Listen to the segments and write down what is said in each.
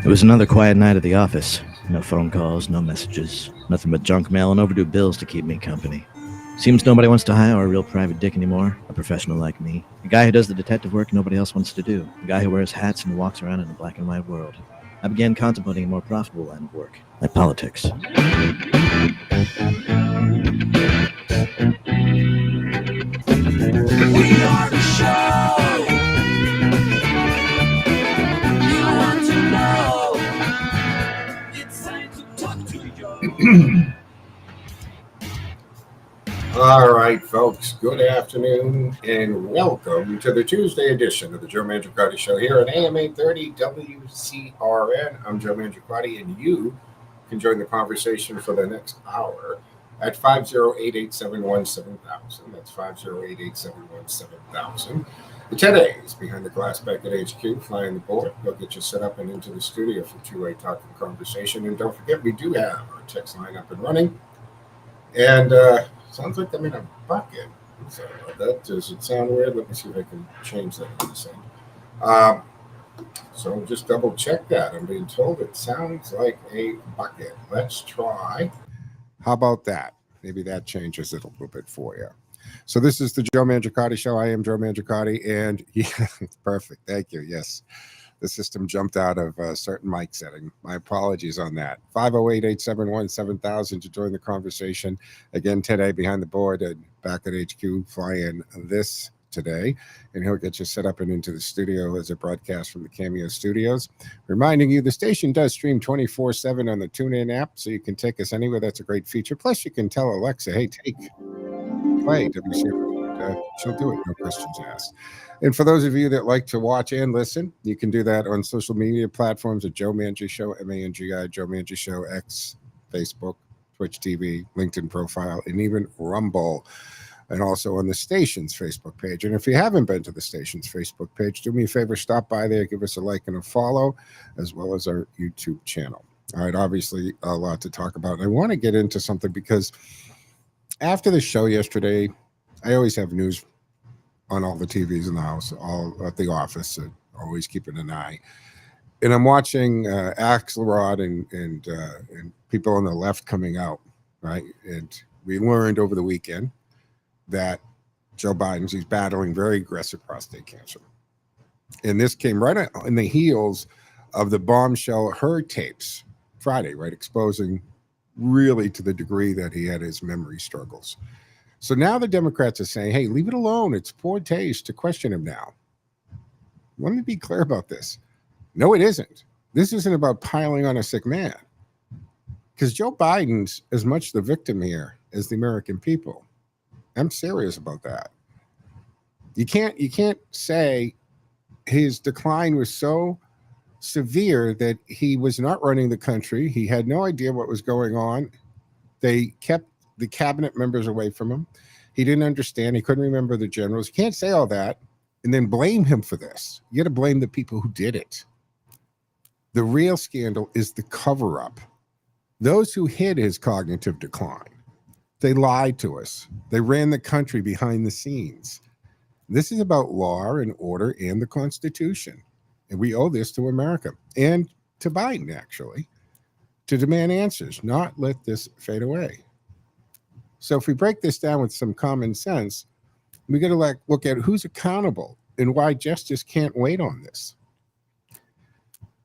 It was another quiet night at the office. No phone calls, no messages, nothing but junk mail and overdue bills to keep me company. Seems nobody wants to hire a real private dick anymore, a professional like me. A guy who does the detective work nobody else wants to do. A guy who wears hats and walks around in a black and white world. I began contemplating a more profitable line of work, like politics. We are the show. You want to know. It's time to talk to you. All right, folks, good afternoon and welcome to the Tuesday edition of the Joe Mangiacotti Show here on AM 830 WCRN. I'm Joe Mangiacotti, and you can join the conversation for the next hour at 508-871-7000. That's 508-871-7000. The today is behind the glass back at HQ, flying the board. They'll get you set up and into the studio for two-way talking conversation. And don't forget, we do have our text line up and running. And sounds like I'm in a bucket. Sorry about that. Does it sound weird? Let me see if I can change that on this end. So just double check that. I'm being told it sounds like a bucket. Let's try. How about that? Maybe that changes it a little bit for you. So this is the Joe Mangiacotti Show. I am Joe Mangiacotti, and yeah, perfect. Thank you. Yes. The system jumped out of a certain mic setting. My apologies on that. 508-871-7000 to join the conversation. Again, today, behind the board and back at HQ, flying this today. And he'll get you set up and into the studio as a broadcast from the Cameo Studios. Reminding you, the station does stream 24/7 on the TuneIn app, so you can take us anywhere. That's a great feature. Plus, you can tell Alexa, hey, play WCRN. She'll do it, no questions asked. And for those of you that like to watch and listen, you can do that on social media platforms at Joe Mangi Show, M-A-N-G-I, Joe Mangi Show, X, Facebook, Twitch TV, LinkedIn profile, and even Rumble, and also on the station's Facebook page. And if you haven't been to the station's Facebook page, do me a favor, stop by there, give us a like and a follow, as well as our YouTube channel. All right, obviously a lot to talk about. And I want to get into something because after the show yesterday, I always have news on all the TVs in the house, all at the office, always keeping an eye. And I'm watching Axelrod and people on the left coming out, right? And we learned over the weekend that Joe Biden's battling very aggressive prostate cancer. And this came right in the heels of the bombshell her tapes Friday, right? Exposing really to the degree that he had his memory struggles. So now the Democrats are saying, hey, leave it alone. It's poor taste to question him now. Let me be clear about this. No, it isn't. This isn't about piling on a sick man. Because Joe Biden's as much the victim here as the American people. I'm serious about that. You can't say his decline was so severe that he was not running the country. He had no idea what was going on. They kept the cabinet members away from him. He didn't understand. He couldn't remember the generals. You can't say all that and then blame him for this. You got to blame the people who did it. The real scandal is the cover-up. Those who hid his cognitive decline. They lied to us. They ran the country behind the scenes. This is about law and order and the Constitution. And we owe this to America and to Biden, actually, to demand answers, not let this fade away. So if we break this down with some common sense, we got to look at who's accountable and why justice can't wait on this.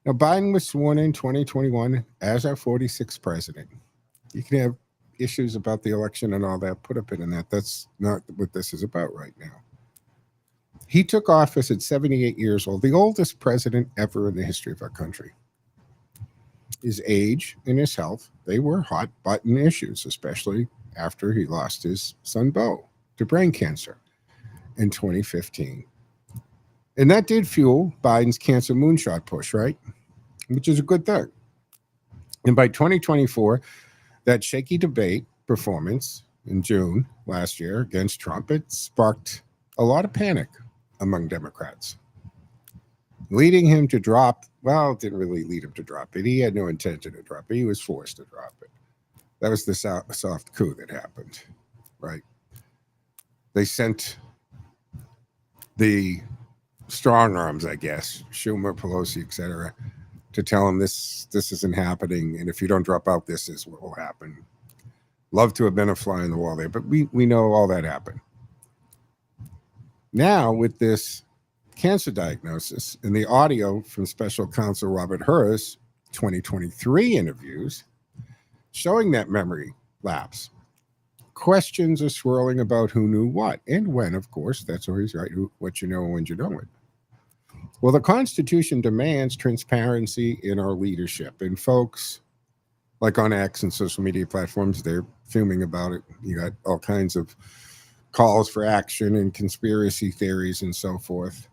Now, Biden was sworn in 2021 as our 46th president. You can have issues about the election and all that, put a pin in that. That's not what this is about right now. He took office at 78 years old, the oldest president ever in the history of our country. His age and his health, they were hot button issues, especially after he lost his son, Beau, to brain cancer in 2015. And that did fuel Biden's cancer moonshot push, right? Which is a good thing. And by 2024, that shaky debate performance in June last year against Trump, it sparked a lot of panic among Democrats, leading him to drop, well, it didn't really lead him to drop it. He had no intention to drop it. He was forced to drop it. That was the soft coup that happened, right? They sent the strong arms, I guess, Schumer, Pelosi, etc., to tell him this isn't happening, and if you don't drop out, this is what will happen. Love to have been a fly on the wall there, but we know all that happened. Now, with this cancer diagnosis and the audio from Special Counsel Robert Hur's 2023 interviews showing that memory lapse, questions are swirling about who knew what and when, of course. That's always right, what you know and when you know it. Well, the Constitution demands transparency in our leadership. And folks, like on X and social media platforms, they're fuming about it. You got all kinds of calls for action and conspiracy theories and so forth.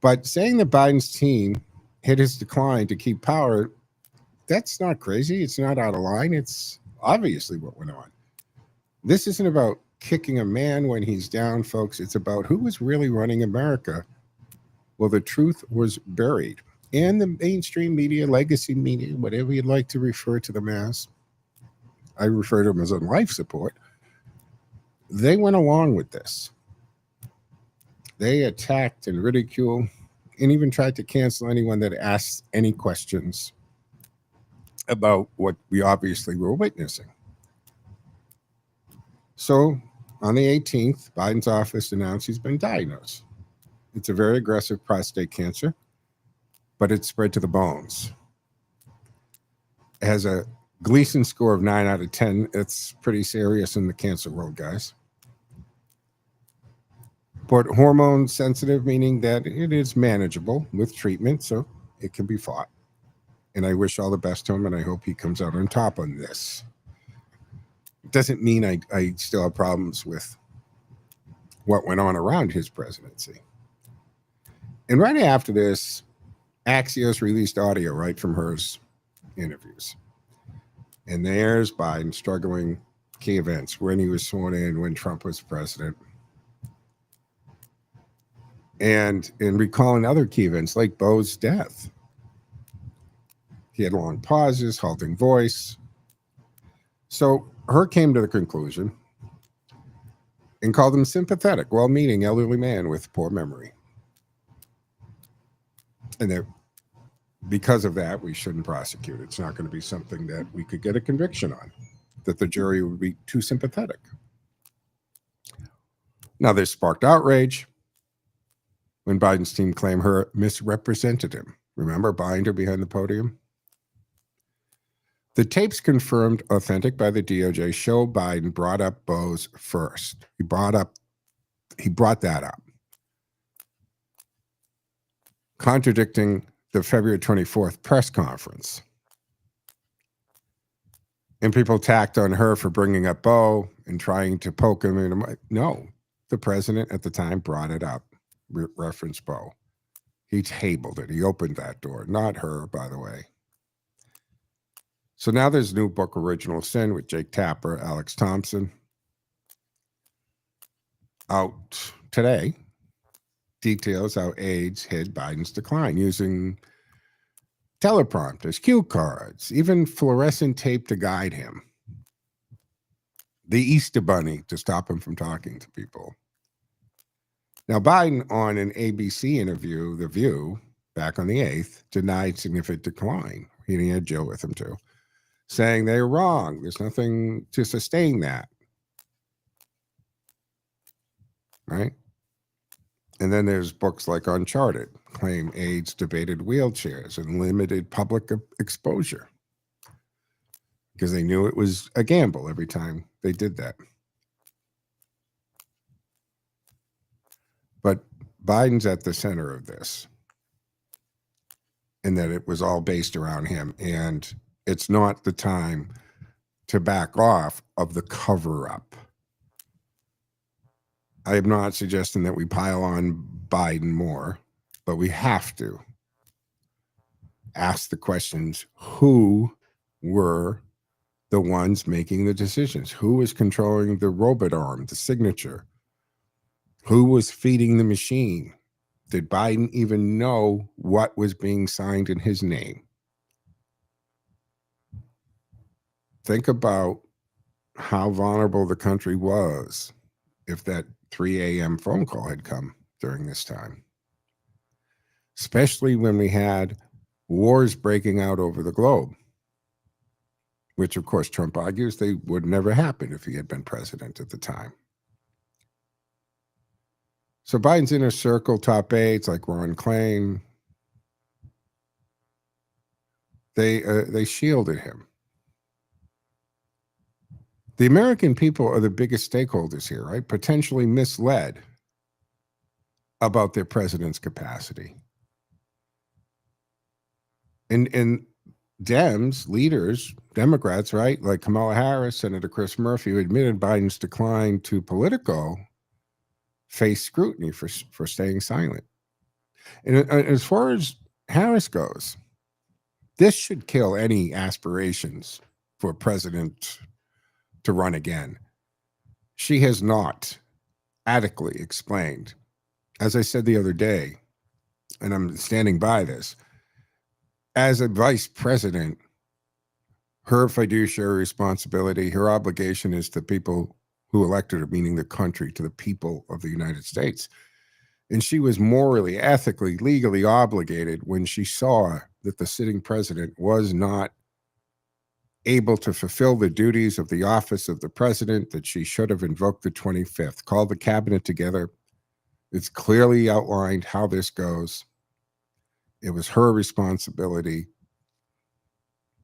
But saying that Biden's team hit his decline to keep power, that's not crazy. It's not out of line. It's obviously what went on. This isn't about kicking a man when he's down, folks. It's about who was really running America. Well, the truth was buried. And the mainstream media, legacy media, whatever you'd like to refer to them as, I refer to them as on life support, they went along with this. They attacked and ridiculed and even tried to cancel anyone that asked any questions about what we obviously were witnessing. So on the 18th, Biden's office announced he's been diagnosed. It's a very aggressive prostate cancer, but it's spread to the bones. It has a Gleason score of 9 out of 10. It's pretty serious in the cancer world, guys. But hormone sensitive, meaning that it is manageable with treatment, so it can be fought. And I wish all the best to him, and I hope he comes out on top on this. It doesn't mean I still have problems with what went on around his presidency. And right after this, Axios released audio right from Hur's interviews. And there's Biden struggling key events, when he was sworn in, when Trump was president. And in recalling other key events like Beau's death. He had long pauses, halting voice. So Hur came to the conclusion and called him sympathetic, well-meaning elderly man with poor memory. And that because of that, we shouldn't prosecute. It's not going to be something that we could get a conviction on, that the jury would be too sympathetic. Now, this sparked outrage when Biden's team claimed Hur misrepresented him. Remember Binder behind the podium? The tapes confirmed authentic by the DOJ show Biden brought up Beau's first. He brought that up, contradicting the February 24th press conference. And people tacked on Hur for bringing up Beau and trying to poke him. And no, the president at the time brought it up, referenced Beau. He tabled it. He opened that door, not Hur, by the way. So now there's a new book, Original Sin, with Jake Tapper, Alex Thompson, out today. Details how aides hid Biden's decline using teleprompters, cue cards, even fluorescent tape to guide him. The Easter Bunny to stop him from talking to people. Now, Biden, on an ABC interview, The View, back on the 8th, denied significant decline. He had Joe with him, too, saying they're wrong. There's nothing to sustain that. Right? And then there's books like Uncharted, claim aides debated wheelchairs and limited public exposure because they knew it was a gamble every time they did that. But Biden's at the center of this, and that it was all based around him. And it's not the time to back off of the cover-up. I am not suggesting that we pile on Biden more, but we have to ask the questions: who were the ones making the decisions? Who was controlling the robot arm, the signature? Who was feeding the machine? Did Biden even know what was being signed in his name? Think about how vulnerable the country was if that 3 a.m. phone call had come during this time, especially when we had wars breaking out over the globe, which, of course, Trump argues they would never happen if he had been president at the time. So Biden's inner circle, top aides like Ron Klain, they shielded him. The American people are the biggest stakeholders here, right? Potentially misled about their president's capacity. And Dems, leaders, Democrats, right, like Kamala Harris, Senator Chris Murphy, who admitted Biden's decline to Politico, face scrutiny for staying silent. And as far as Harris goes, this should kill any aspirations for a president to run again. She has not adequately explained, as I said the other day, and I'm standing by this, as a vice president, her fiduciary responsibility, her obligation is to people who elected her, meaning the country, to the people of the United States. And she was morally, ethically, legally obligated when she saw that the sitting president was not able to fulfill the duties of the office of the president, that she should have invoked the 25th, called the cabinet together. It's clearly outlined how this goes. It was her responsibility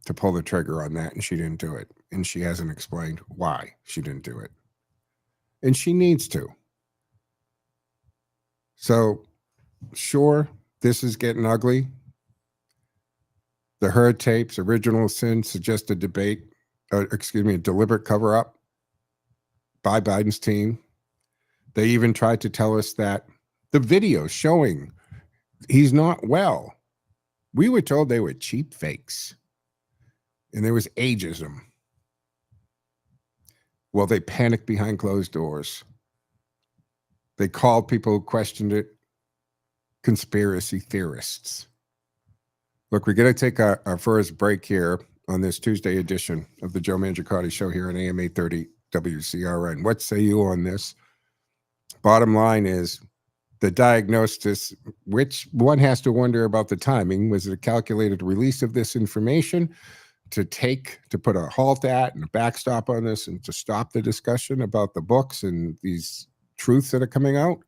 to pull the trigger on that, and she didn't do it. And she hasn't explained why she didn't do it. And she needs to. So, sure, this is getting ugly. The Heard tapes, original sin, suggest a deliberate cover-up by Biden's team. They even tried to tell us that the video showing he's not well, we were told they were cheap fakes. And there was ageism. Well, they panicked behind closed doors. They called people who questioned it conspiracy theorists. Look, we're going to take our first break here on this Tuesday edition of the Joe Mangiacotti Show here on AM 830 WCRN. What say you on this? Bottom line is the diagnosis, which one has to wonder about the timing. Was it a calculated release of this information to put a halt at and a backstop on this and to stop the discussion about the books and these truths that are coming out?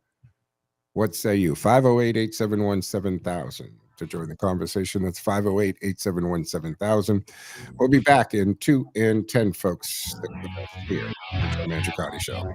What say you? 508-871-7000 to join the conversation. That's 508-871-7000. We'll be back in 2 and 10, folks, here on the Joe Mangiacotti Show.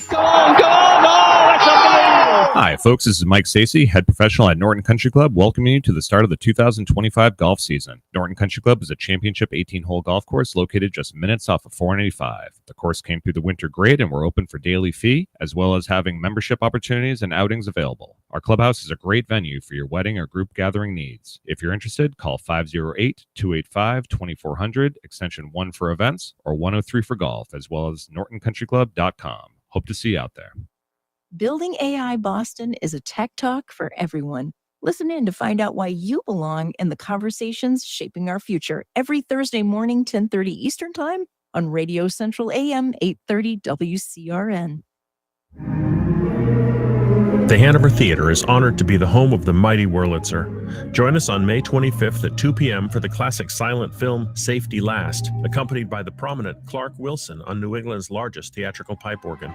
Go on! Oh, that's unbelievable! Hi, folks. This is Mike Stacey, head professional at Norton Country Club, welcoming you to the start of the 2025 golf season. Norton Country Club is a championship 18-hole golf course located just minutes off of 495. The course came through the winter grid, and we're open for daily fee, as well as having membership opportunities and outings available. Our clubhouse is a great venue for your wedding or group gathering needs. If you're interested, call 508-285-2400, extension 1 for events, or 103 for golf, as well as nortoncountryclub.com. Hope to see you out there. Building AI Boston is a tech talk for everyone. Listen in to find out why you belong in the conversations shaping our future every Thursday morning, 10:30 Eastern Time on Radio Central AM 830 WCRN. The Hanover Theater is honored to be the home of the mighty Wurlitzer. Join us on May 25th at 2 p.m. for the classic silent film Safety Last, accompanied by the prominent Clark Wilson on New England's largest theatrical pipe organ.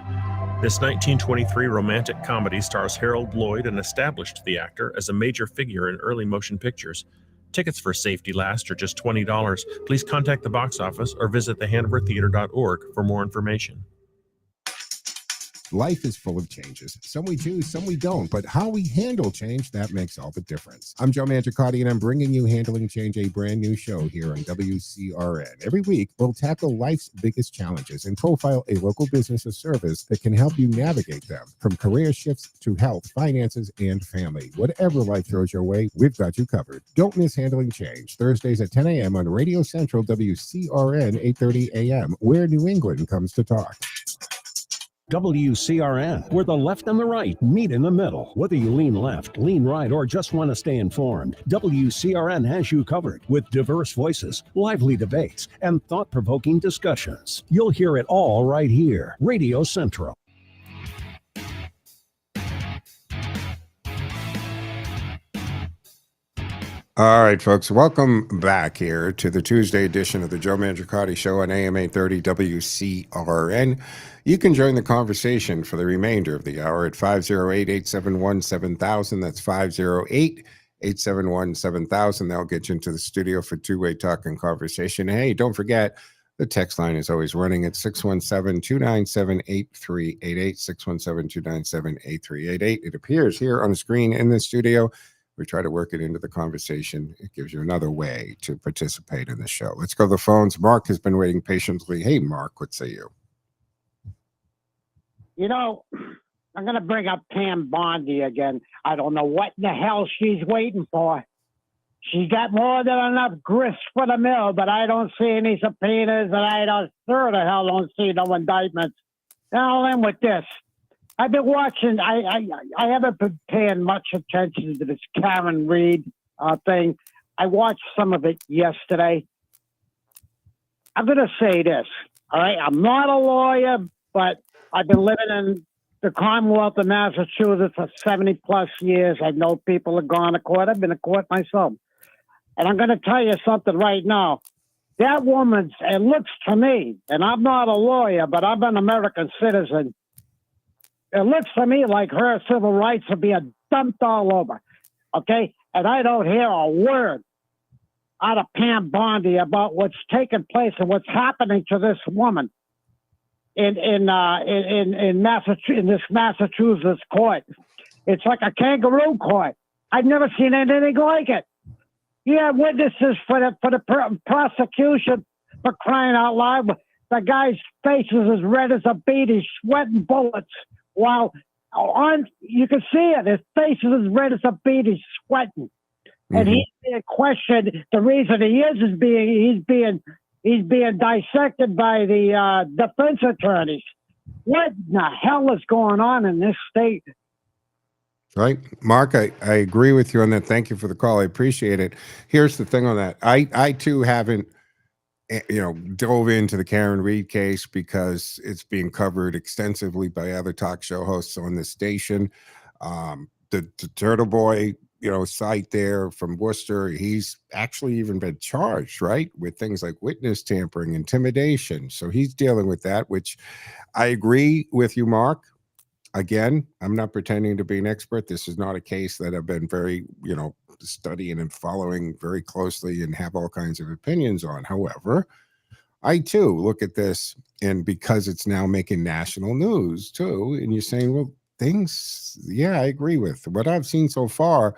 This 1923 romantic comedy stars Harold Lloyd and established the actor as a major figure in early motion pictures. Tickets for Safety Last are just $20. Please contact the box office or visit thehanovertheater.org for more information. Life is full of changes. Some we choose, some we don't. But how we handle change, that makes all the difference. I'm Joe Mangiacotti, and I'm bringing you Handling Change, a brand new show here on WCRN. Every week, we'll tackle life's biggest challenges and profile a local business or service that can help you navigate them. From career shifts to health, finances, and family. Whatever life throws your way, we've got you covered. Don't miss Handling Change. Thursdays at 10 a.m. on Radio Central WCRN 830 a.m., where New England comes to talk. WCRN, where the left and the right meet in the middle. Whether you lean left, lean right, or just want to stay informed, WCRN has you covered with diverse voices, lively debates, and thought-provoking discussions. You'll hear it all right here. Radio Central. All right, folks, welcome back here to the Tuesday edition of the Joe Mangiacotti Show on AM 830 WCRN. You can join the conversation for the remainder of the hour at 508-871-7000. That's 508-871-7000. They'll get you into the studio for two-way talk and conversation. Hey, don't forget, the text line is always running at 617-297-8388, 617-297-8388. It appears here on the screen in the studio. We try to work it into the conversation. It gives you another way to participate in the show. Let's go to the phones. Mark has been waiting patiently. Hey, Mark, what say you? You know, I'm going to bring up Pam Bondi again. I don't know what in the hell she's waiting for. She got more than enough grist for the mill, but I don't see any subpoenas, and I sure the hell don't see no indictments. Now I'll end with this. I've been watching. I haven't been paying much attention to this Karen Reed thing. I watched some of it yesterday. I'm going to say this. All right, I'm not a lawyer, but I've been living in the Commonwealth of Massachusetts for 70 plus years. I know people have gone to court. I've been to court myself, and I'm going to tell you something right now. That woman's. It looks to me, and I'm not a lawyer, but I'm an American citizen. It looks to me like her civil rights are being dumped all over, okay? And I don't hear a word out of Pam Bondi about what's taking place and what's happening to this woman in this Massachusetts court. It's like a kangaroo court. I've never seen anything like it. You have witnesses for the prosecution, for crying out loud. The guy's face is as red as a beet. He's sweating bullets. While you can see it, his face is as red as a beet. He's sweating, and he's being questioned. The reason he is he's being dissected by the defense attorneys. What in the hell is going on in this state? Right, Mark, I agree with you on that. Thank you for the call. I appreciate it. Here's the thing on that. I too haven't dove into the Karen Reed case because it's being covered extensively by other talk show hosts on the station. The Turtle Boy, site there from Worcester, he's actually even been charged, right, with things like witness tampering, intimidation. So he's dealing with that, which I agree with you, Mark. Again, I'm not pretending to be an expert. This is not a case that I've been very, studying and following very closely and have all kinds of opinions on. However, I too look at this, and because it's now making national news too, and you're saying, well, I agree with what I've seen so far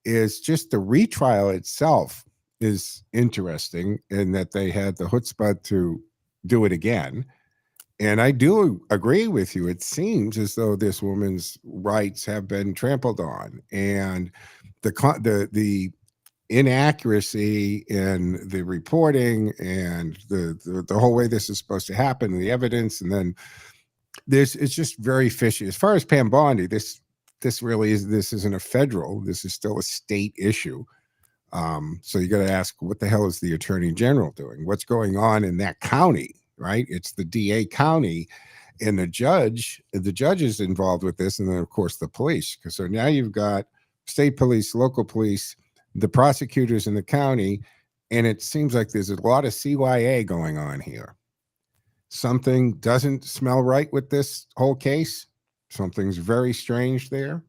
is just the retrial itself is interesting in that they had the chutzpah to do it again. And I do agree with you. It seems as though this woman's rights have been trampled on, and the inaccuracy in the reporting and the whole way this is supposed to happen, the evidence, and then it's just very fishy. As far as Pam Bondi, this isn't a federal. This is still a state issue. So you got to ask, what the hell is the attorney general doing? What's going on in that county? Right? It's the DA county, and the judge is involved with this, and then of course the police. So now you've got state police, local police, the prosecutors in the county, and it seems like there's a lot of CYA going on here. Something doesn't smell right with this whole case. Something's very strange there.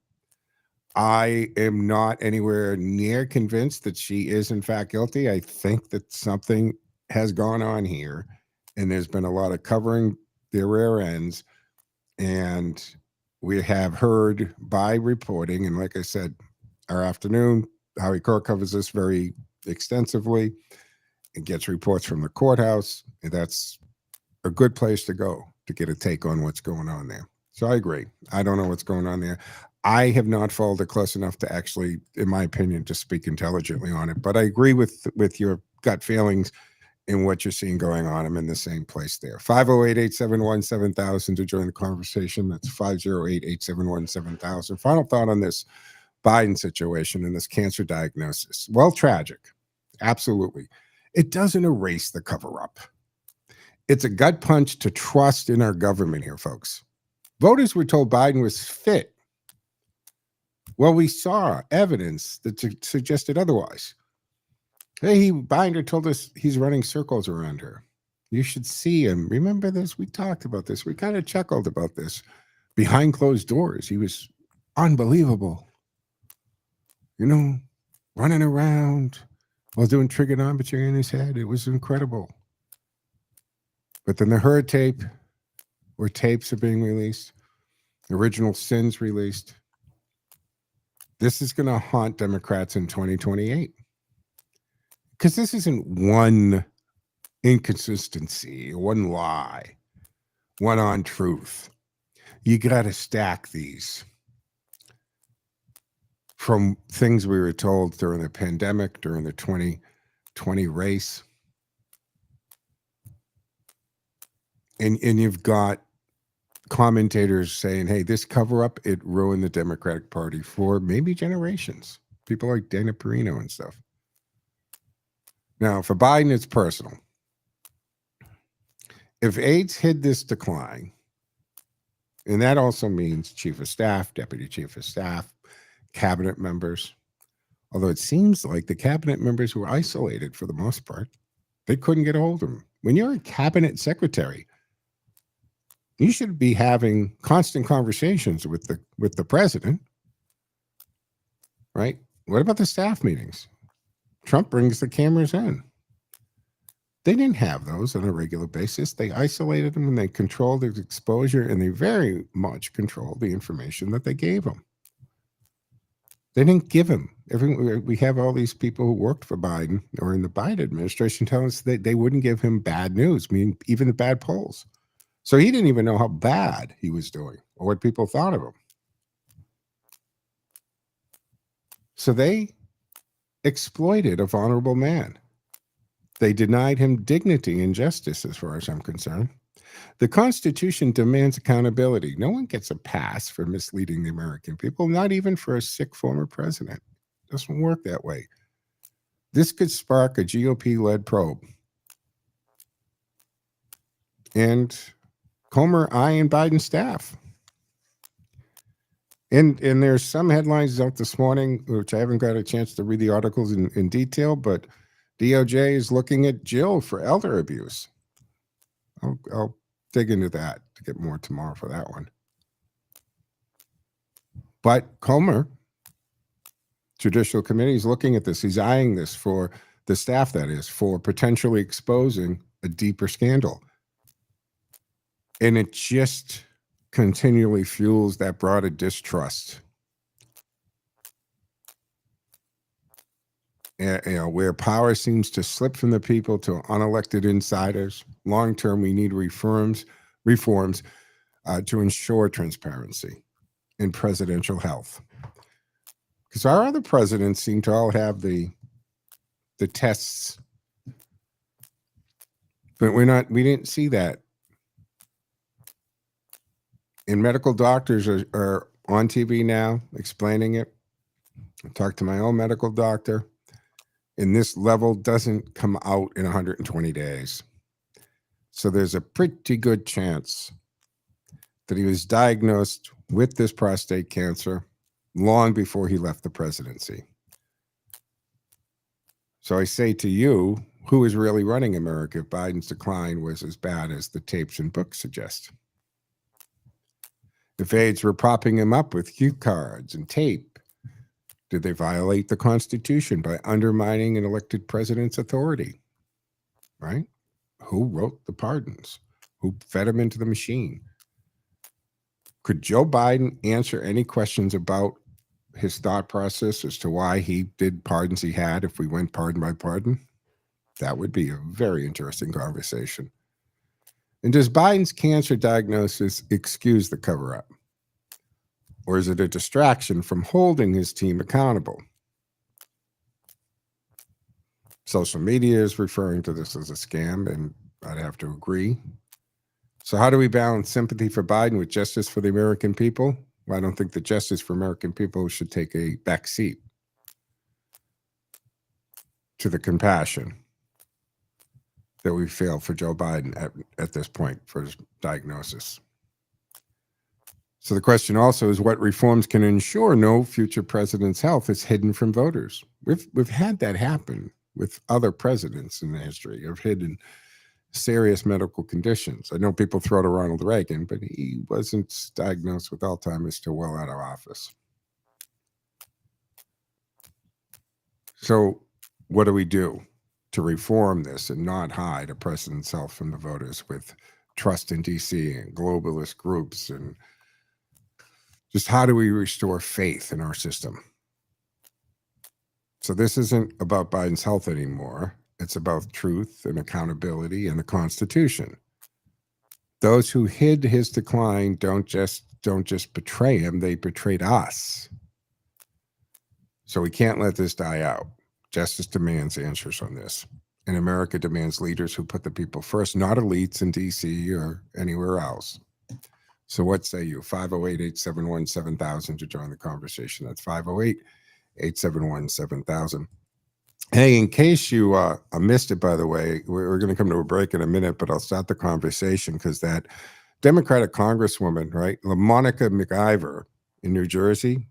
I am not anywhere near convinced that she is in fact guilty. I think that something has gone on here, and there's been a lot of covering their rear ends, and we have heard by reporting, and like I said, our afternoon, Howie Court covers this very extensively and gets reports from the courthouse, and that's a good place to go to get a take on what's going on there. So I agree. I don't know what's going on there. I have not followed it close enough to actually, in my opinion, to speak intelligently on it, but I agree with your gut feelings in what you're seeing going on. I'm in the same place there. 508-871-7000 to join the conversation. That's 508-871-7000. Final thought on this Biden situation and this cancer diagnosis. Well, tragic. Absolutely. It doesn't erase the cover-up. It's a gut punch to trust in our government here, folks. Voters were told Biden was fit. Well, we saw evidence that suggested otherwise. Hey, Binder told us he's running circles around her. You should see him. Remember this? We talked about this. We kind of chuckled about this. Behind closed doors, he was unbelievable. You know, running around while doing trigonometry in his head. It was incredible. But then the Her tape, where tapes are being released, original sins released. This is going to haunt Democrats in 2028. Because this isn't one inconsistency, one lie, one untruth. You got to stack these from things we were told during the pandemic, during the 2020 race. And you've got commentators saying, hey, this cover-up, it ruined the Democratic Party for maybe generations. People like Dana Perino and stuff. Now, for Biden, it's personal. If AIDS hid this decline, and that also means chief of staff, deputy chief of staff, cabinet members, although it seems like the cabinet members were isolated for the most part. They couldn't get a hold of them. When you're a cabinet secretary, you should be having constant conversations with the president, right? What about the staff meetings? Trump brings the cameras in. They didn't have those on a regular basis. They isolated them and they controlled his exposure, and they very much controlled the information that they gave him. They didn't give him. We have all these people who worked for Biden or in the Biden administration telling us that they wouldn't give him bad news, I mean, even the bad polls. So he didn't even know how bad he was doing or what people thought of him. So they exploited a vulnerable man. They denied him dignity and justice, as far as I'm concerned. The Constitution demands accountability. No one gets a pass for misleading the American people, not even for a sick former president. It doesn't work that way. This could spark a GOP-led probe. And Comer, and Biden's staff. And there's some headlines out this morning, which I haven't got a chance to read the articles in detail, but DOJ is looking at Jill for elder abuse. I'll dig into that to get more tomorrow for that one. But Comer, Judicial Committee, is looking at this. He's eyeing this for the staff, that is, for potentially exposing a deeper scandal. And it just continually fuels that broader distrust. Where power seems to slip from the people to unelected insiders. Long term, we need reforms to ensure transparency in presidential health. Because our other presidents seem to all have the tests, but we didn't see that. And medical doctors are on TV now explaining it. I talked to my own medical doctor, and this level doesn't come out in 120 days. So there's a pretty good chance that he was diagnosed with this prostate cancer long before he left the presidency. So I say to you, who is really running America if Biden's decline was as bad as the tapes and books suggest? If aides were propping him up with cue cards and tape, did they violate the Constitution by undermining an elected president's authority? Right? Who wrote the pardons? Who fed him into the machine? Could Joe Biden answer any questions about his thought process as to why he did pardons he had if we went pardon by pardon? That would be a very interesting conversation. And does Biden's cancer diagnosis excuse the cover-up? Or is it a distraction from holding his team accountable? Social media is referring to this as a scam, and I'd have to agree. So how do we balance sympathy for Biden with justice for the American people? Well, I don't think that justice for American people should take a back seat to the compassion that we feel for Joe Biden at this point for his diagnosis. So the question also is, what reforms can ensure no future president's health is hidden from voters? We've had that happen with other presidents in the history of hidden serious medical conditions. I know people throw to Ronald Reagan, but he wasn't diagnosed with Alzheimer's till well out of office. So what do we do to reform this and not hide a president's self from the voters with trust in DC and globalist groups? And just how do we restore faith in our system? So this isn't about Biden's health anymore. It's about truth and accountability and the Constitution. Those who hid his decline don't just betray him, they betrayed us. So we can't let this die out. Justice demands answers on this. And America demands leaders who put the people first, not elites in DC or anywhere else. So what say you? 508-871-7000 to join the conversation. That's 508-871-7000. Hey, in case you missed it, by the way, we're going to come to a break in a minute, but I'll start the conversation because that Democratic Congresswoman, right, LaMonica McIver in New Jersey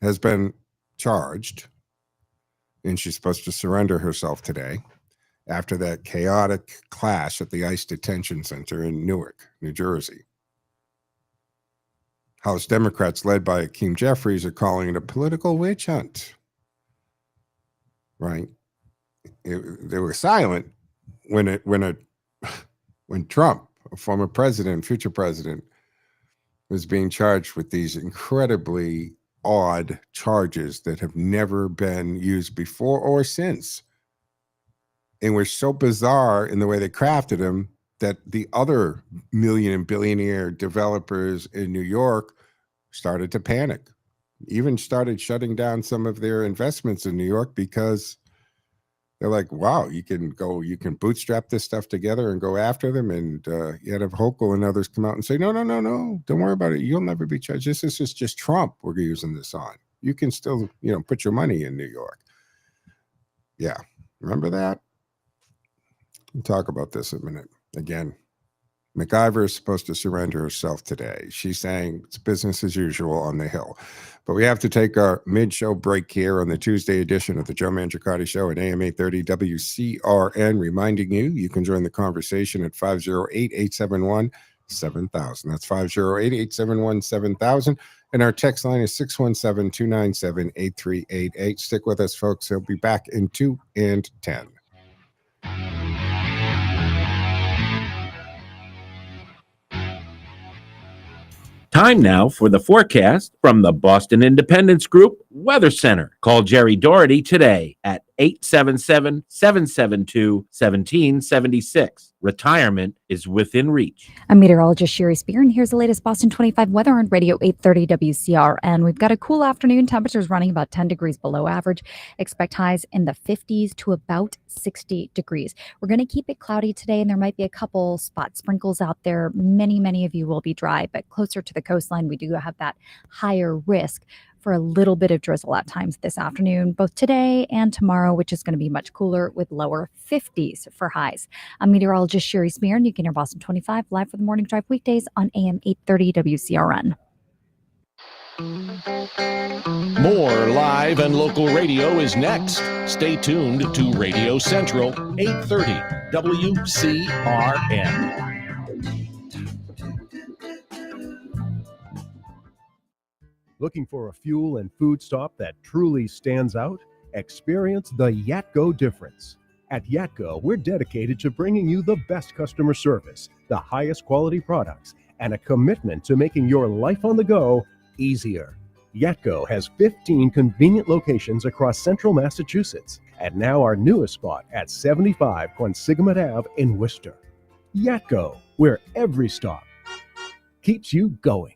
has been charged, and she's supposed to surrender herself today after that chaotic clash at the ICE detention center in Newark, New Jersey. House Democrats led by Hakeem Jeffries are calling it a political witch hunt. Right? They were silent when Trump, a former president, future president, was being charged with these incredibly odd charges that have never been used before or since, and were so bizarre in the way they crafted them that the other million and billionaire developers in New York started to panic. Even started shutting down some of their investments in New York because they're like, wow, you can bootstrap this stuff together and go after them. And yet if Hochul and others come out and say, no, don't worry about it. You'll never be charged. This is just Trump we're using this on. You can still, put your money in New York. Yeah. Remember that? We'll talk about this in a minute. Again, McIver is supposed to surrender herself today. She's saying it's business as usual on the Hill. But we have to take our mid-show break here on the Tuesday edition of the Joe Mangiacotti Show at AM 830 WCRN, reminding you can join the conversation at 508-871-7000. That's 508-871-7000. And our text line is 617-297-8388. Stick with us, folks. He'll be back in 2 and 10. Time now for the forecast from the Boston Independence Group Weather Center. Call Jerry Doherty today at 877-772-1776. Retirement is within reach. I'm meteorologist Sherry Spear, and here's the latest Boston 25 weather on Radio 830 WCRN. We've got a cool afternoon. Temperatures running about 10 degrees below average. Expect highs in the 50s to about 60 degrees. We're going to keep it cloudy today, and there might be a couple spot sprinkles out there. Many of you will be dry, but closer to the coastline, we do have that higher risk for a little bit of drizzle at times this afternoon, both today and tomorrow, which is going to be much cooler with lower 50s for highs. I'm meteorologist Sherry Spear, and you can hear Boston 25 live for the Morning Drive weekdays on AM 830 WCRN. More live and local radio is next. Stay tuned to Radio Central, 830 WCRN. Looking for a fuel and food stop that truly stands out? Experience the Yatco difference. At Yatco, we're dedicated to bringing you the best customer service, the highest quality products, and a commitment to making your life on the go easier. Yatco has 15 convenient locations across central Massachusetts, and now our newest spot at 75 Quonsigamut Ave in Worcester. Yatco, where every stop keeps you going.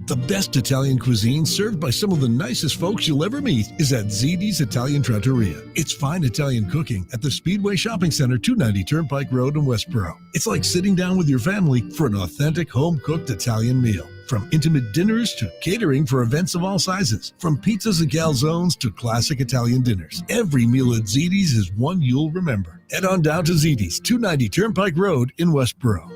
The best Italian cuisine served by some of the nicest folks you'll ever meet is at Ziti's Italian Trattoria. It's fine Italian cooking at the Speedway Shopping Center, 290 Turnpike Road in Westboro. It's like sitting down with your family for an authentic home-cooked Italian meal. From intimate dinners to catering for events of all sizes. From pizzas and calzones to classic Italian dinners. Every meal at Ziti's is one you'll remember. Head on down to Ziti's, 290 Turnpike Road in Westboro.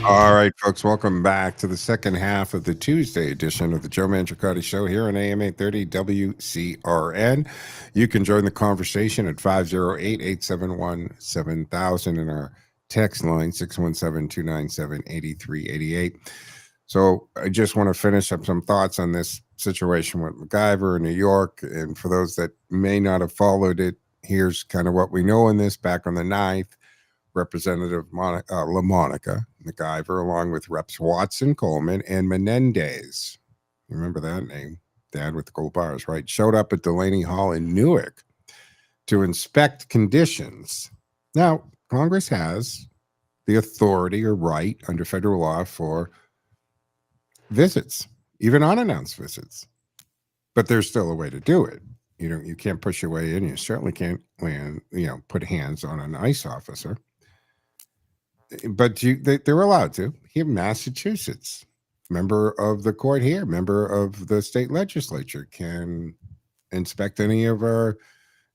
All right, folks, welcome back to the second half of the Tuesday edition of the Joe Mangiacotti Show here on AM 830 WCRN. You can join the conversation at 508-871-7000 and our text line 617-297-8388. So I just want to finish up some thoughts on this situation with McIver in New York. And for those that may not have followed it, here's kind of what we know in this. Back on the 9th, Representative LaMonica McIver, along with Reps Watson, Coleman, and Menendez, remember that name, dad with the gold bars, right, showed up at Delaney Hall in Newark to inspect conditions. Now, Congress has the authority or right under federal law for visits, even unannounced visits, but there's still a way to do it. You can't push your way in. You certainly can't put hands on an ICE officer. But they're allowed to. Here in Massachusetts, member of the court here, member of the state legislature can inspect any of our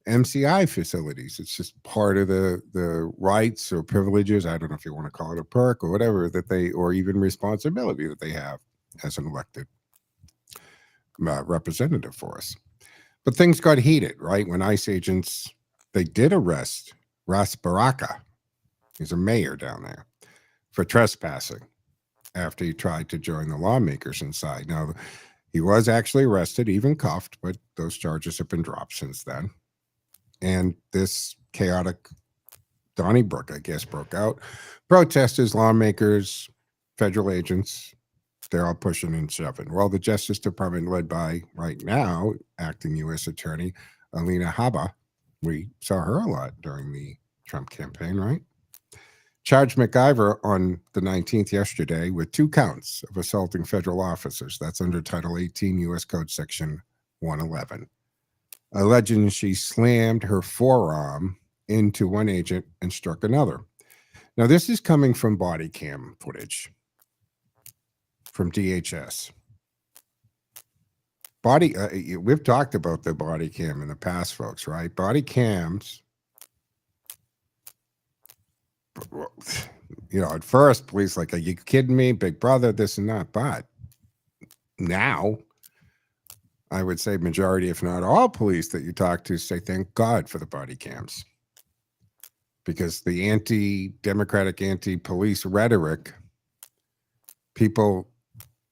MCI facilities. It's just part of the rights or privileges. I don't know if you want to call it a perk or whatever or even responsibility that they have as an elected representative for us. But things got heated, right? When ICE agents, they did arrest Ras Baraka. He's a mayor down there, for trespassing after he tried to join the lawmakers inside. Now, he was actually arrested, even cuffed, but those charges have been dropped since then. And this chaotic Donnybrook, I guess, broke out. Protesters, lawmakers, federal agents, they're all pushing and shoving. Well, the Justice Department, led by, right now, acting U.S. Attorney Alina Habba, we saw her a lot during the Trump campaign, right? Charged McIver on the 19th yesterday with 2 counts of assaulting federal officers. That's under Title 18 U.S. Code Section 111. Alleging she slammed her forearm into one agent and struck another. Now, this is coming from body cam footage from DHS. We've talked about the body cam in the past, folks, right? Body cams, at first, police like, are you kidding me? Big brother, this and that. But now, I would say majority, if not all police that you talk to say, thank God for the body cams. Because the anti-democratic, anti-police rhetoric, people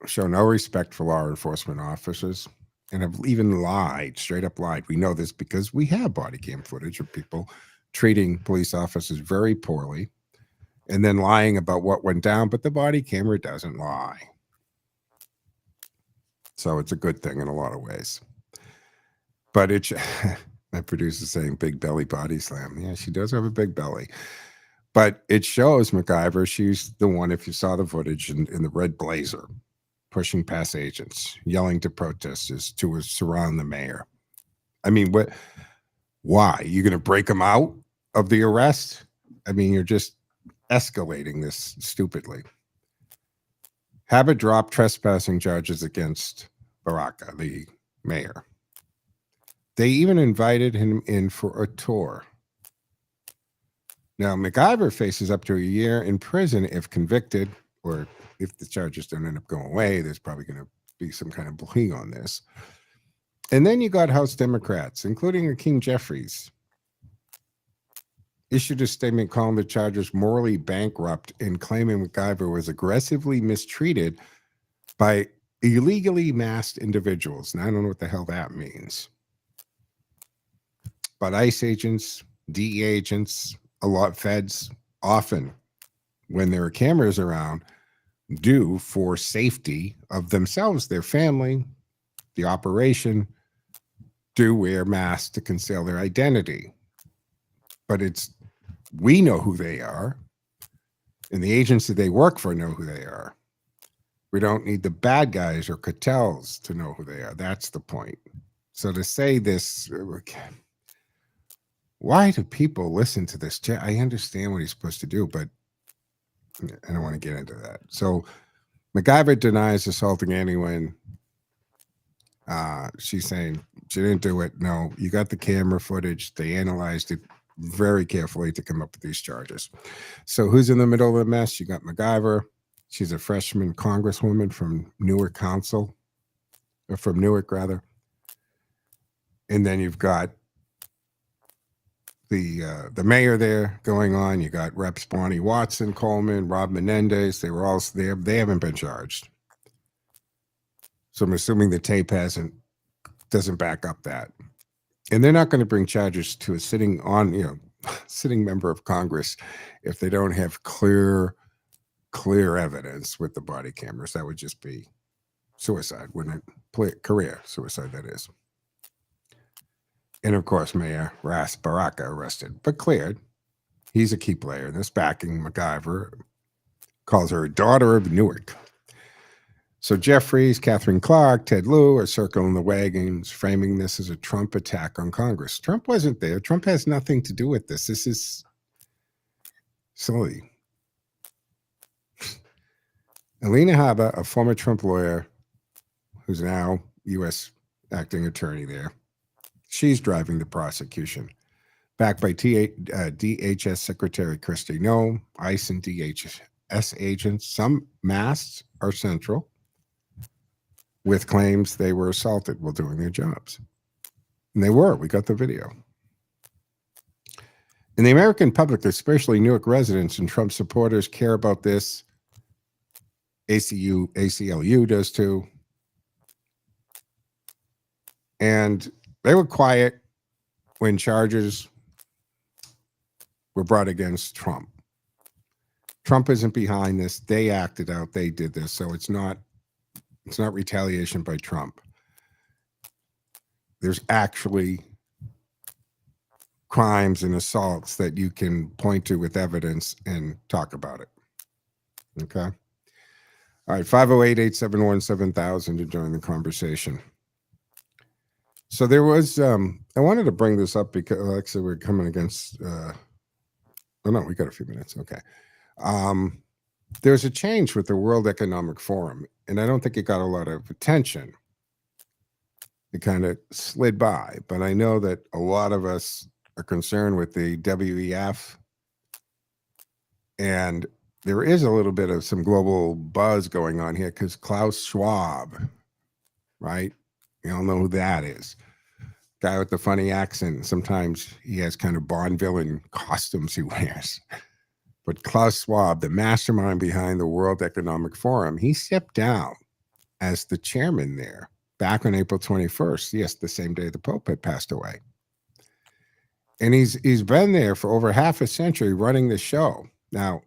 show no respect for law enforcement officers and have even lied, straight up lied. We know this because we have body cam footage of people treating police officers very poorly and then lying about what went down, but the body camera doesn't lie. So it's a good thing in a lot of ways. But my producer's saying big belly body slam. Yeah, she does have a big belly. But it shows McIver, she's the one, if you saw the footage, in the red blazer, pushing past agents, yelling to protesters to surround the mayor. I mean, why? You going to break them out of the arrest? I mean, you're just escalating this stupidly. Habit dropped trespassing charges against Baraka, the mayor. They even invited him in for a tour. Now, McIver faces up to a year in prison if convicted, or if the charges don't end up going away. There's probably going to be some kind of bullying on this. And then you got House Democrats, including Hakeem Jeffries, issued a statement calling the charges morally bankrupt and claiming McIver was aggressively mistreated by illegally masked individuals. And I don't know what the hell that means. But ICE agents, DEA agents, a lot of feds, often, when there are cameras around, do for safety of themselves, their family, the operation, do wear masks to conceal their identity. But we know who they are, and the agents that they work for know who they are. We don't need the bad guys or cartels to know who they are. That's the point. So to say this, why do people listen to this? I understand what he's supposed to do, but I don't want to get into that. So McIver denies assaulting anyone. She's saying she didn't do it. No, you got the camera footage. They analyzed it very carefully to come up with these charges. So who's in the middle of the mess? You got McIver, She's a freshman congresswoman from Newark Council, or from Newark, rather. And then you've got the mayor there going on. You got Reps Bonnie Watson, Coleman, Rob Menendez. They were all there. They haven't been charged. So I'm assuming the tape doesn't back up that. And they're not going to bring charges to a sitting member of Congress if they don't have clear evidence with the body cameras. That would just be suicide, wouldn't it? Career suicide, that is. And of course, Mayor Ras Baraka arrested, but cleared. He's a key player in this, backing McIver, calls her a daughter of Newark. So Jeffries, Catherine Clark, Ted Lieu are circling the wagons, framing this as a Trump attack on Congress. Trump wasn't there. Trump has nothing to do with this. This is silly. Alina Habba, a former Trump lawyer who's now U.S. acting attorney there, she's driving the prosecution, backed by DHS Secretary Kristi Noem, ICE and DHS agents. Some masks are central, with claims they were assaulted while doing their jobs. And they were. We got the video. And the American public, especially Newark residents and Trump supporters, care about this. ACLU does too. And they were quiet when charges were brought against Trump. Trump isn't behind this. They acted out. They did this. So it's not retaliation by Trump. There's actually crimes and assaults that you can point to with evidence and talk about it. Okay? All right, 508-871-7000 to join the conversation. So there was, I wanted to bring this up because actually we're coming against, oh no, we got a few minutes. Okay. There's a change with the World Economic Forum, and I don't think it got a lot of attention. It kind of slid by, but I know that a lot of us are concerned with the WEF, and there is a little bit of some global buzz going on here because Klaus Schwab, right? You all know who that is. Guy with the funny accent. Sometimes he has kind of Bond villain costumes he wears. But Klaus Schwab, the mastermind behind the World Economic Forum, he stepped down as the chairman there back on April 21st. Yes, the same day the Pope had passed away. And he's been there for over half a century running the show. Now,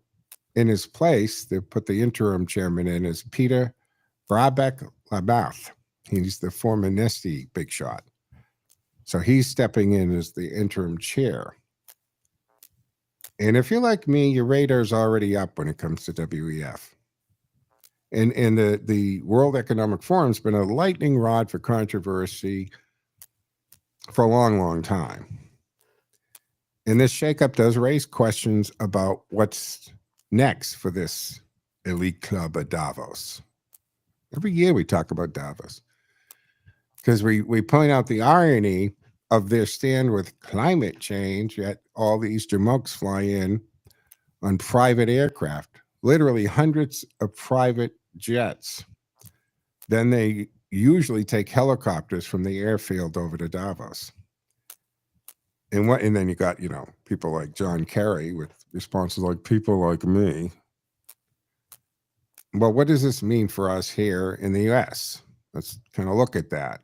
in his place, they put the interim chairman in as Peter Brabeck-Labath. He's the former Neste big shot. So he's stepping in as the interim chair. And if you're like me, your radar's already up when it comes to WEF. And the World Economic Forum's been a lightning rod for controversy for a long, long time. And this shakeup does raise questions about what's next for this elite club of Davos. Every year we talk about Davos because we point out the irony of their stand with climate change, yet all the Eastern monks fly in on private aircraft, literally hundreds of private jets. Then they usually take helicopters from the airfield over to Davos. And then you got, people like John Kerry with responses like people like me. Well, what does this mean for us here in the US? Let's kind of look at that.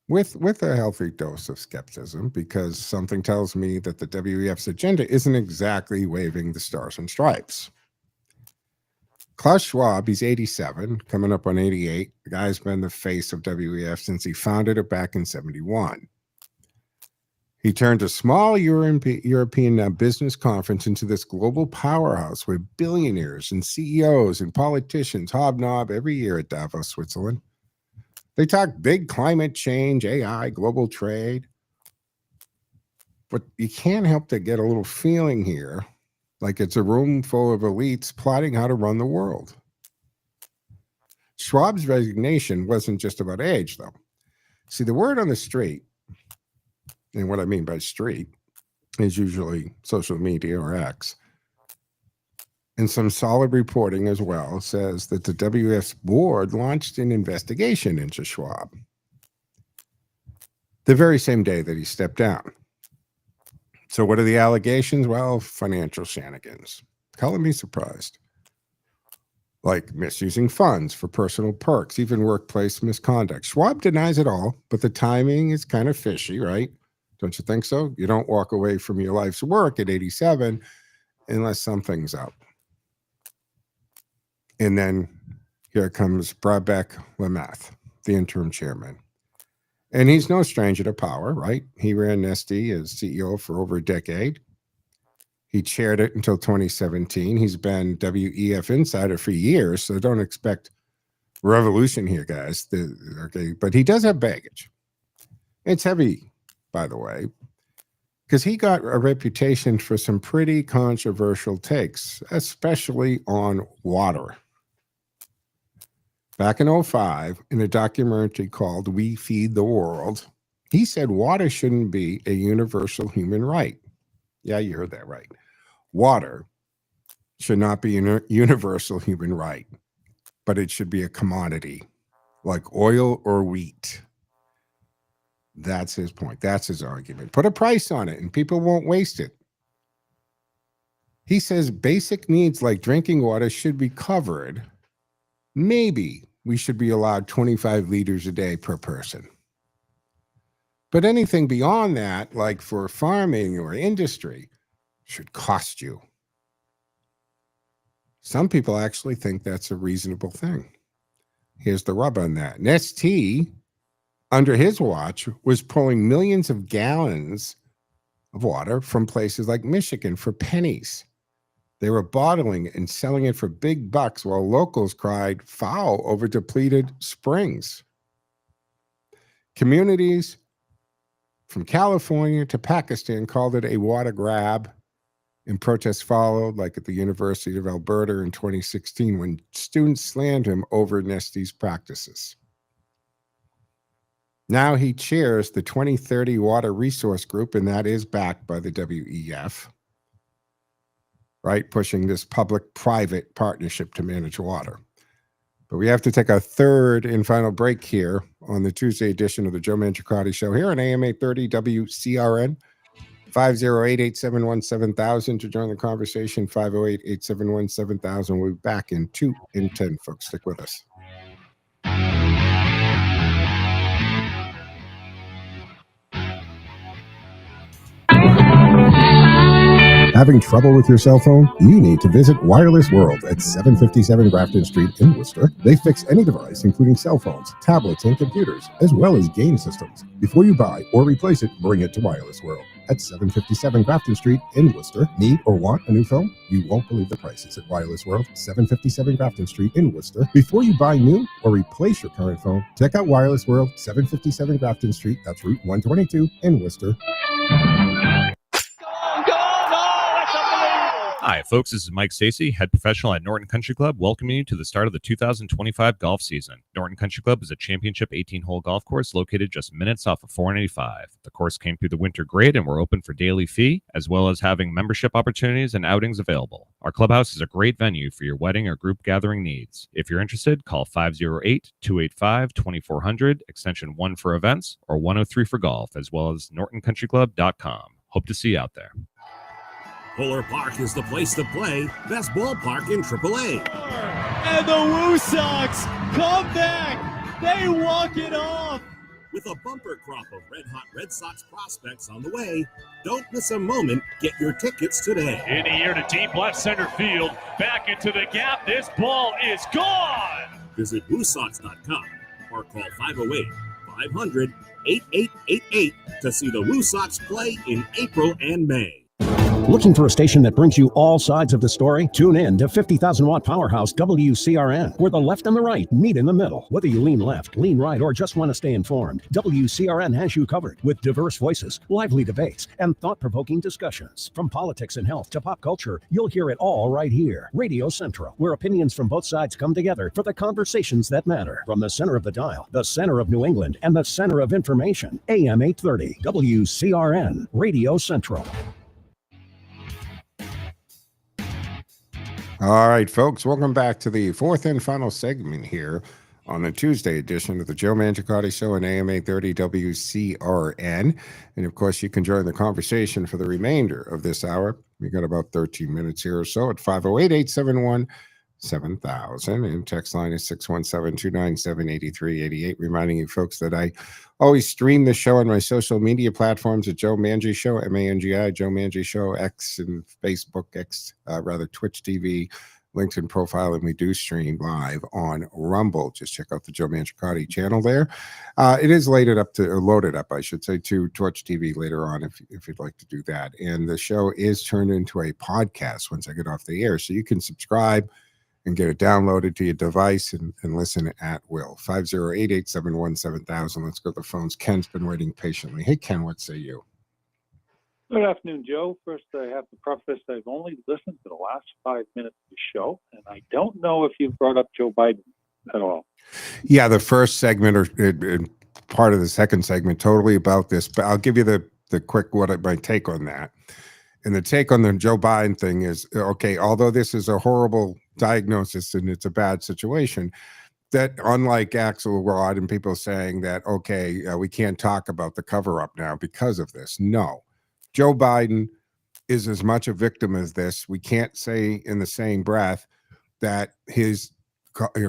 With a healthy dose of skepticism, because something tells me that the WEF's agenda isn't exactly waving the stars and stripes. Klaus Schwab, he's 87, coming up on 88. The guy's been the face of WEF since he founded it back in 71. He turned a small European business conference into this global powerhouse where billionaires and CEOs and politicians hobnob every year at Davos, Switzerland. They talk big climate change, AI, global trade. But you can't help to get a little feeling here like it's a room full of elites plotting how to run the world. Schwab's resignation wasn't just about age, though. See, the word on the street, and what I mean by street is usually social media or X, and some solid reporting as well, says that the WF's board launched an investigation into Schwab the very same day that he stepped down. So what are the allegations? Well, financial shenanigans. Color me surprised. Like misusing funds for personal perks, even workplace misconduct. Schwab denies it all, but the timing is kind of fishy, right? Don't you think so? You don't walk away from your life's work at 87 unless something's up. And then here comes Brabeck Lemeth, the interim chairman. And he's no stranger to power, right? He ran Nestle as CEO for over a decade. He chaired it until 2017. He's been WEF insider for years, so don't expect revolution here, guys. Okay, but he does have baggage. It's heavy, by the way, because he got a reputation for some pretty controversial takes, especially on water. Back in 2005, in a documentary called We Feed the World, he said water shouldn't be a universal human right. Yeah, you heard that right. Water should not be a universal human right, but it should be a commodity like oil or wheat. That's his point. That's his argument. Put a price on it and people won't waste it. He says basic needs like drinking water should be covered. Maybe we should be allowed 25 liters a day per person. But anything beyond that, like for farming or industry, should cost you. Some people actually think that's a reasonable thing. Here's the rub on that. Nestle, under his watch, was pulling millions of gallons of water from places like Michigan for pennies. They were bottling and selling it for big bucks while locals cried foul over depleted springs. Communities from California to Pakistan called it a water grab, and protests followed, like at the University of Alberta in 2016 when students slammed him over Nestle's practices. Now he chairs the 2030 Water Resource Group, and that is backed by the WEF, right? Pushing this public-private partnership to manage water. But we have to take our third and final break here on the Tuesday edition of the Joe Mangiacotti Show here on AM 830 WCRN. 508-871-7000 to join the conversation. 508-871-7000. We'll be back in 2 in 10, folks. Stick with us. Having trouble with your cell phone? You need to visit Wireless World at 757 Grafton Street in Worcester. They fix any device, including cell phones, tablets, and computers, as well as game systems. Before you buy or replace it, bring it to Wireless World at 757 Grafton Street in Worcester. Need or want a new phone? You won't believe the prices at Wireless World, 757 Grafton Street in Worcester. Before you buy new or replace your current phone, check out Wireless World, 757 Grafton Street. That's Route 122 in Worcester. Hi, folks. This is Mike Stacey, head professional at Norton Country Club, welcoming you to the start of the 2025 golf season. Norton Country Club is a championship 18-hole golf course located just minutes off of 495. The course came through the winter grid, and we're open for daily fee, as well as having membership opportunities and outings available. Our clubhouse is a great venue for your wedding or group gathering needs. If you're interested, call 508-285-2400, extension 1 for events, or 103 for golf, as well as nortoncountryclub.com. Hope to see you out there. Fuller Park is the place to play. Best ballpark in AAA. And the Woo Sox come back. They walk it off. With a bumper crop of red-hot Red Sox prospects on the way, don't miss a moment. Get your tickets today. In the air to deep left center field. Back into the gap. This ball is gone. Visit WooSox.com or call 508-500-8888 to see the Woo Sox play in April and May. Looking for a station that brings you all sides of the story? Tune in to 50,000-watt powerhouse WCRN, where the left and the right meet in the middle. Whether you lean left, lean right, or just want to stay informed, WCRN has you covered with diverse voices, lively debates, and thought-provoking discussions. From politics and health to pop culture, you'll hear it all right here. Radio Central, where opinions from both sides come together for the conversations that matter. From the center of the dial, the center of New England, and the center of information, AM 830, WCRN, Radio Central. All right, folks, welcome back to the fourth and final segment here on the Tuesday edition of the Joe Mangiacotti Show on AM 830 WCRN. And of course, you can join the conversation for the remainder of this hour. We got about 13 minutes here or so at 508-871-7000. And text line is 617-297-8388. Reminding you folks that I always stream the show on my social media platforms at Joe Mangi Show, M-A-N-G-I, Joe Mangi Show, X and Facebook, Twitch TV, LinkedIn profile, and we do stream live on Rumble. Just check out the Joe Mangiacotti channel there. It is loaded up, I should say, to Twitch TV later on if you'd like to do that. And the show is turned into a podcast once I get off the air, so you can subscribe and get it downloaded to your device and listen at will. 508-871-7000. Let's go to the phones. Ken's been waiting patiently. Hey, Ken, what say you? Good afternoon, Joe. First, I have to preface I've only listened to the last 5 minutes of the show, and I don't know if you've brought up Joe Biden at all. Yeah, the first segment or part of the second segment totally about this, but I'll give you the quick my take on that. And the take on the Joe Biden thing is, okay, although this is a horrible diagnosis and it's a bad situation, that unlike Axelrod and people saying that, okay, we can't talk about the cover-up now because of this. No. Joe Biden is as much a victim as this. We can't say in the same breath that his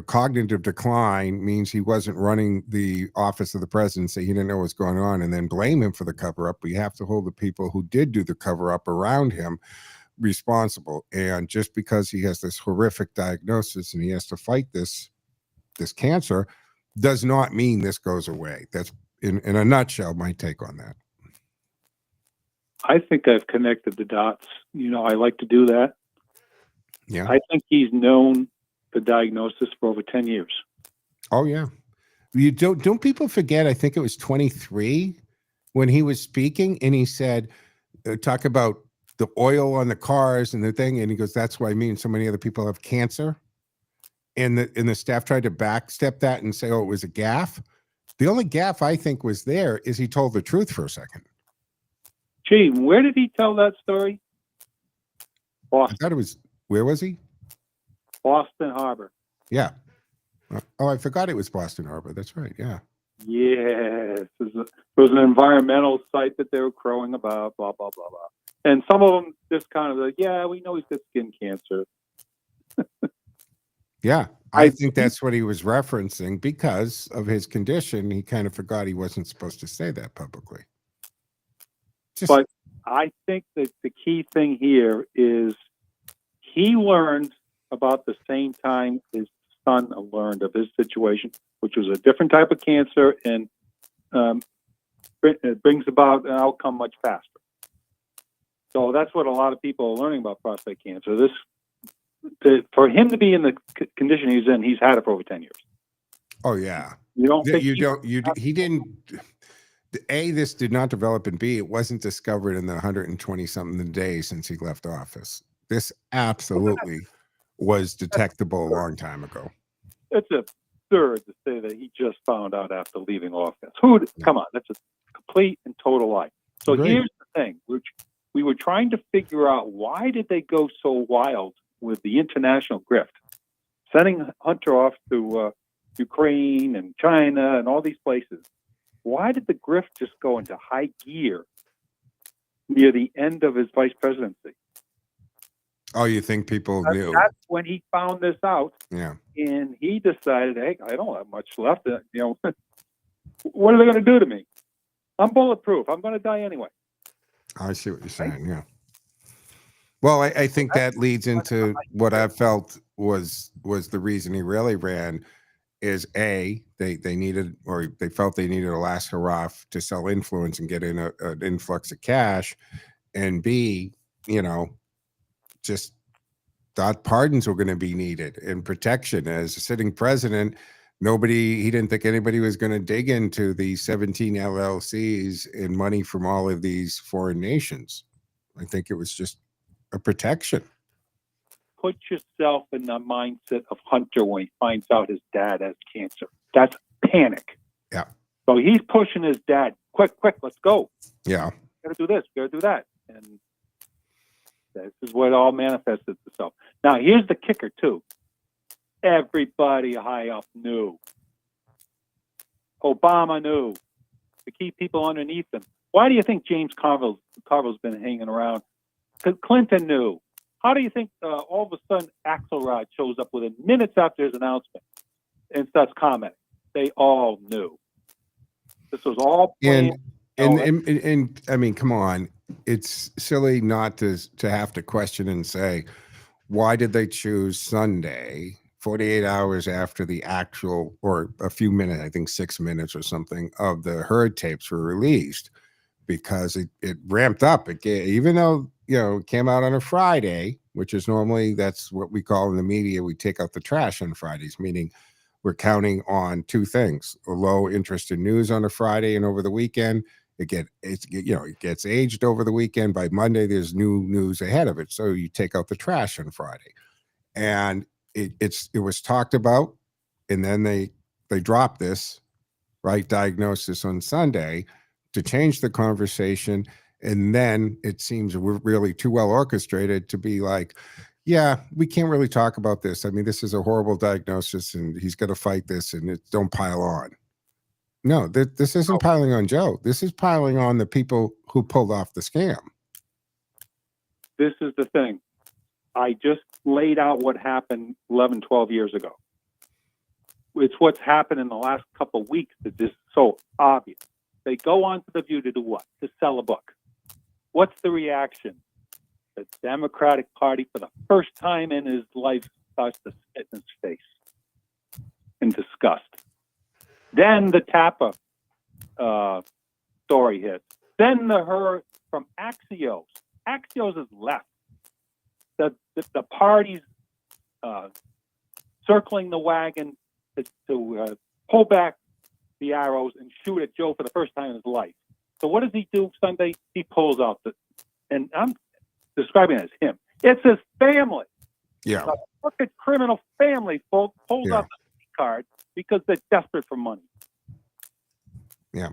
cognitive decline means he wasn't running the office of the presidency. He didn't know what's going on and then blame him for the cover-up. We have to hold the people who did do the cover-up around him responsible. And just because he has this horrific diagnosis and he has to fight this cancer does not mean this goes away. That's in a nutshell my take on that. I think I've connected the dots. I like to do that. Yeah. I think he's known the diagnosis for over 10 years. Oh, yeah. You don't people forget, I think it was 23 when he was speaking and he said, talk about the oil on the cars and the thing. And he goes, that's why me and so many other people have cancer. And the staff tried to backstep that and say, oh, it was a gaffe. The only gaffe I think was there is he told the truth for a second. Gee, where did he tell that story? Boston. I thought it was, where was he? Boston Harbor. Yeah. Oh, I forgot it was Boston Harbor. That's right. Yeah. Yes. It was an environmental site that they were crowing about, blah, blah, blah, blah. And some of them just kind of like, yeah, we know he's got skin cancer. Yeah. I think that's what he was referencing because of his condition. He kind of forgot he wasn't supposed to say that publicly. But I think that the key thing here is he learned about the same time his son learned of his situation, which was a different type of cancer, and it brings about an outcome much faster. So that's what a lot of people are learning about prostate cancer. For him to be in the condition he's in, he's had it for over 10 years. Oh yeah. He didn't. A, this did not develop, and B, it wasn't discovered in the 120-something days since he left office. This absolutely was detectable a long time ago. It's absurd to say that he just found out after leaving office. Come on, that's a complete and total lie. So here's the thing, which we were trying to figure out, why did they go so wild with the international grift? Sending Hunter off to Ukraine and China and all these places. Why did the grift just go into high gear near the end of his vice presidency? Oh, you think people knew? That's when he found this out. Yeah. And he decided, hey, I don't have much left. What are they going to do to me? I'm bulletproof. I'm going to die anyway. I see what you're saying. Yeah. Well, I think that leads into what I felt was the reason he really ran. Is A, they needed, or they felt they needed a last hurrah to sell influence and get in an influx of cash, and B, just thought pardons were going to be needed and protection. As a sitting president, he didn't think anybody was going to dig into the 17 LLCs and money from all of these foreign nations. I think it was just a protection. Put yourself in the mindset of Hunter when he finds out his dad has cancer. That's panic. Yeah. So he's pushing his dad, quick, let's go. Yeah. Got to do this, got to do that. And This is what all manifested itself. Now, here's the kicker, too. Everybody high up knew. Obama knew to keep people underneath him. Why do you think James Carville's been hanging around? Because Clinton knew. How do you think all of a sudden Axelrod shows up within minutes after his announcement and starts commenting? They all knew. This was all planned. And I mean, come on. It's silly not to have to question and say, why did they choose Sunday, 48 hours after the actual, or a few minutes, I think 6 minutes or something, of the Heard tapes were released? Because it ramped up. Even though, it came out on a Friday, which is normally, that's what we call in the media, we take out the trash on Fridays, meaning we're counting on two things: a low interest in news on a Friday, and over the weekend, it gets aged over the weekend. By Monday, there's new news ahead of it. So you take out the trash on Friday. And it was talked about, and then they dropped this, right, diagnosis on Sunday to change the conversation. And then it seems we're really too well orchestrated to be like, yeah, we can't really talk about this. I mean, this is a horrible diagnosis and he's going to fight this, and don't pile on. No, this isn't piling on Joe. This is piling on the people who pulled off the scam. This is the thing. I just laid out what happened 11, 12 years ago. It's what's happened in the last couple of weeks that is so obvious. They go on to The View to do what? To sell a book. What's the reaction? The Democratic Party, for the first time in his life, starts to spit in his face in disgust. Then the Tappa story hits. Then her from Axios. Axios is left. The party's circling the wagon to pull back the arrows and shoot at Joe for the first time in his life. So what does he do Sunday? He pulls out and I'm describing it as him. It's his family. Yeah. A crooked criminal family pulls out the card because they're desperate for money. Yeah.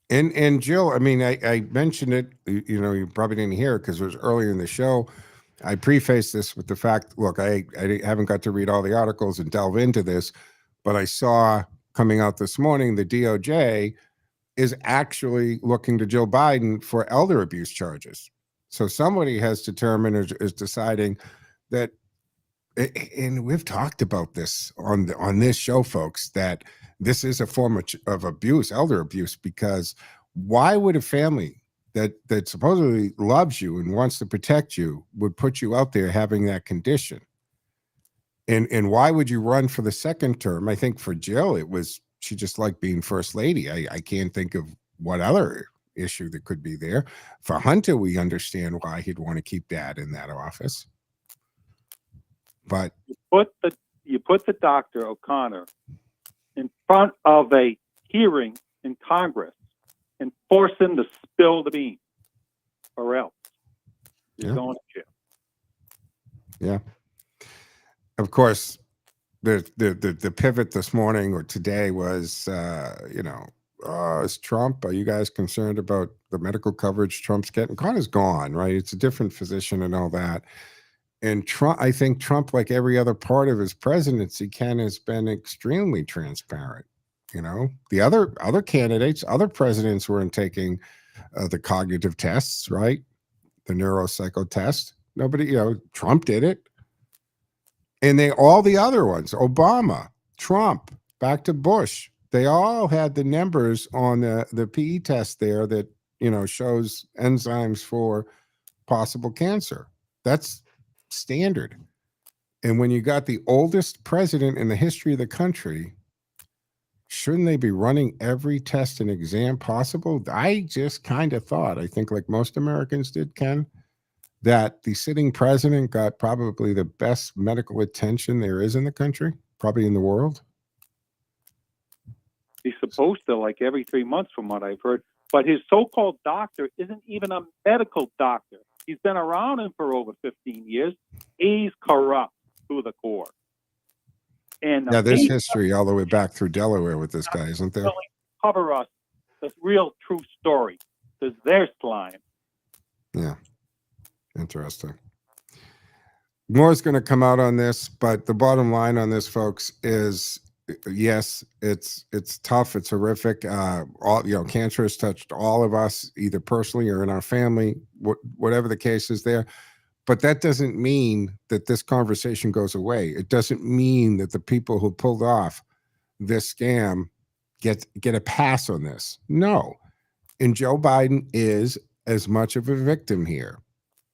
And Jill, I mean, I mentioned it, you probably didn't hear it because it was earlier in the show. I prefaced this with the fact, look, I haven't got to read all the articles and delve into this, but I saw coming out this morning, the DOJ is actually looking to Joe Biden for elder abuse charges. So somebody has determined or is deciding that, and we've talked about this on this show, folks, that this is a form of abuse, elder abuse, because why would a family that supposedly loves you and wants to protect you would put you out there having that condition? And why would you run for the second term? I think for Jill, she just liked being first lady. I can't think of what other issue that could be there. For Hunter, we understand why he'd want to keep Dad in that office. But you put the Dr. O'Connor in front of a hearing in Congress and force him to spill the beans, or else you're going to jail. Yeah. Of course, the pivot this morning or today was, is Trump? Are you guys concerned about the medical coverage Trump's getting? Connor's gone, right? It's a different physician and all that. And Trump, I think Trump, like every other part of his presidency, Ken, has been extremely transparent. The other candidates, other presidents weren't taking the cognitive tests, right? The neuropsycho test. Nobody, Trump did it. And all the other ones, Obama, Trump, back to Bush, they all had the numbers on the PE test there that, shows enzymes for possible cancer. That's standard. And when you got the oldest president in the history of the country, shouldn't they be running every test and exam possible? I just kind of thought, I think like most Americans did, Ken, that the sitting president got probably the best medical attention there is in the country, probably in the world. He's supposed to, like every 3 months from what I've heard, but his so-called doctor isn't even a medical doctor. He's been around him for over 15 years. He's corrupt to the core. And there's history all the way back through Delaware with this guy, isn't there? Cover us the real true story, because they're slime. Yeah. Interesting. more is going to come out on this, but the bottom line on this, folks, is yes, it's tough. It's horrific. Cancer has touched all of us, either personally or in our family, whatever the case is there. But that doesn't mean that this conversation goes away. It doesn't mean that the people who pulled off this scam get a pass on this. No. And Joe Biden is as much of a victim here.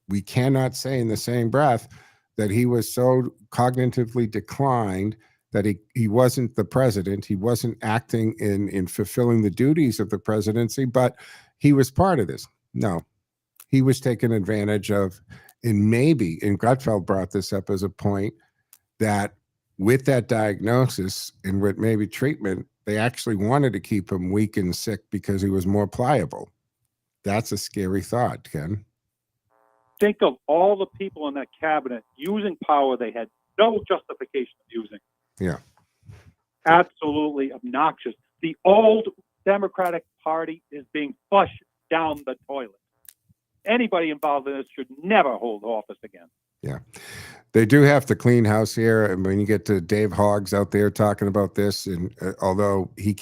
We cannot say in the same breath that he was so cognitively declined that he wasn't the president. He wasn't acting in fulfilling the duties of the presidency, but he was part of this. No, he was taken advantage of. And Gutfeld brought this up as a point, that with that diagnosis and with maybe treatment, they actually wanted to keep him weak and sick because he was more pliable. That's a scary thought, Ken. Think of all the people in that cabinet using power they had no justification of using. Yeah. Absolutely obnoxious. The old Democratic Party is being flushed down the toilet. Anybody involved in this should never hold office again. Yeah. They do have to clean house here. And when you get to Dave Hoggs out there talking about this, and although he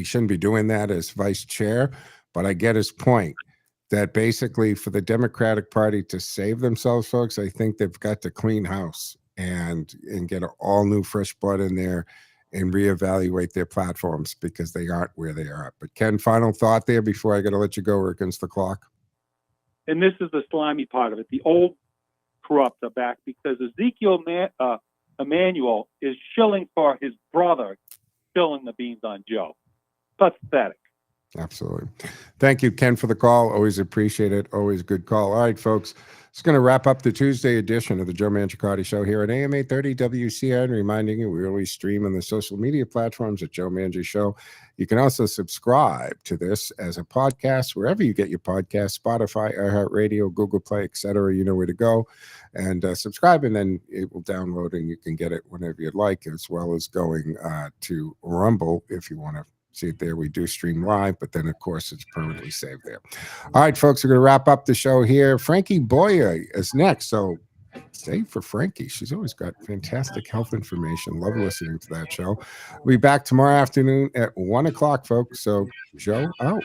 shouldn't be doing that as vice chair, but I get his point that basically for the Democratic Party to save themselves, folks, I think they've got to clean house and get all new fresh blood in there and reevaluate their platforms, because they aren't where they are. But Ken, final thought there before I got to let you go. We're against the clock. And this is the slimy part of it. The old corrupt are back because Ezekiel Emanuel is shilling for his brother, spilling the beans on Joe. Pathetic. Absolutely. Thank you, Ken, for the call. Always appreciate it. Always good call. All right, folks. It's going to wrap up the Tuesday edition of the Joe Mangiacotti Show here at AM 830 WCRN. Reminding you, we always stream on the social media platforms at Joe Mangi Show. You can also subscribe to this as a podcast wherever you get your podcast: Spotify, iHeartRadio, Google Play, etc. You know where to go. And subscribe, and then it will download, and you can get it whenever you'd like, as well as going to Rumble if you want to see it there. We do stream live, but then, of course, it's permanently saved there. All right, folks, we're going to wrap up the show here. Frankie Boyer is next, so stay for Frankie. She's always got fantastic health information. Love listening to that show. We'll be back tomorrow afternoon at 1 o'clock, folks. So, Joe out.